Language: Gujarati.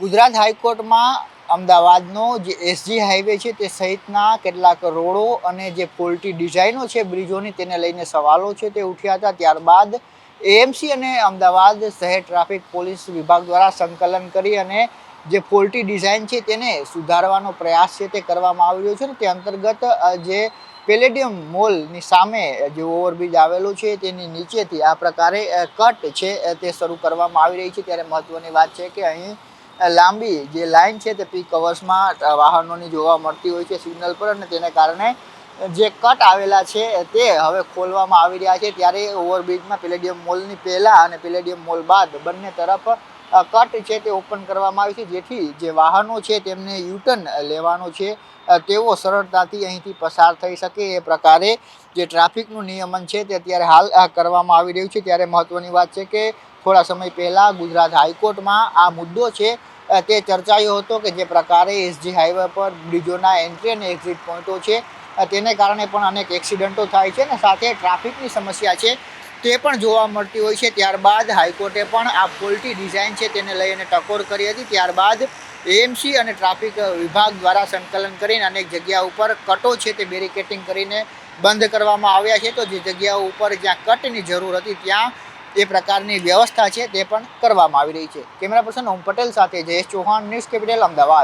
ગુજરાત હાઈકોર્ટમાં અમદાવાદનો જે એસજી હાઈવે છે તે સહિતના કેટલાક રોડો અને જે ફોલ્ટી ડિઝાઇનો છે બ્રિજોની તેને લઈને સવાલો છે તે ઉઠ્યા હતા। ત્યારબાદ એએમસી અને અમદાવાદ શહેર ટ્રાફિક પોલીસ વિભાગ દ્વારા સંકલન કરી અને જે ફોલ્ટી ડિઝાઇન છે તેને સુધારવાનો પ્રયાસ છે તે કરવામાં આવી રહ્યો છે। ને તે અંતર્ગત જે પેલેડિયમ મોલની સામે જે ઓવરબ્રિજ આવેલો છે તેની નીચેથી આ પ્રકારે કટ છે તે શરૂ કરવામાં આવી રહી છે। ત્યારે મહત્વની વાત છે કે અહીં લાંબી જે લાઈન છે તે પીક અવર્સમાં વાહનોની જોવા મળતી હોય છે સિગ્નલ પર, અને તેને કારણે જે કટ આવેલા છે તે હવે ખોલવામાં આવી રહ્યા છે। ત્યારે ઓવરબ્રિજમાં પેલેડિયમ મોલની પહેલા અને પેલેડિયમ મોલ બાદ બંને તરફ કટ છે તે ઓપન કરવામાં આવી છે, જેથી જે વાહનો છે તેમને યુટર્ન લેવાનો છે તેઓ સરળતાથી અહીંથી પસાર થઈ શકે એ પ્રકારે જે ટ્રાફિકનું નિયમન છે તે અત્યારે હાલ કરવામાં આવી રહ્યું છે। ત્યારે મહત્વની વાત છે કે થોડા સમય પહેલા ગુજરાત હાઈકોર્ટમાં આ મુદ્દો છે તે ચર્ચાયો હતો કે જે પ્રકારે એસજી હાઈવે પર બ્રિજોના એન્ટ્રી અને એક્ઝિટ પોઈન્ટો છે તેને કારણે પણ અનેક એક્સિડન્ટો થાય છે ને સાથે ટ્રાફિકની સમસ્યા છે તે પણ જોવા મળતી હોય છે। ત્યારબાદ હાઈકોર્ટે પણ આ ફોલ્ટી ડિઝાઇન છે તેને લઈને ટકોર કરી હતી। ત્યારબાદ એએમસી અને ટ્રાફિક વિભાગ દ્વારા સંકલન કરીને અનેક જગ્યા ઉપર કટો છે તે બેરિકેટિંગ કરીને બંધ કરવામાં આવ્યા છે। તો જે જગ્યાઓ ઉપર જ્યાં કટની જરૂર હતી ત્યાં એ પ્રકારની વ્યવસ્થા છે તે પણ કરવામાં આવી રહી છે। કેમેરા પર્સન ઓમ પટેલ સાથે જયેશ ચૌહાણ, ન્યૂઝ કેપિટલ, અમદાવાદ।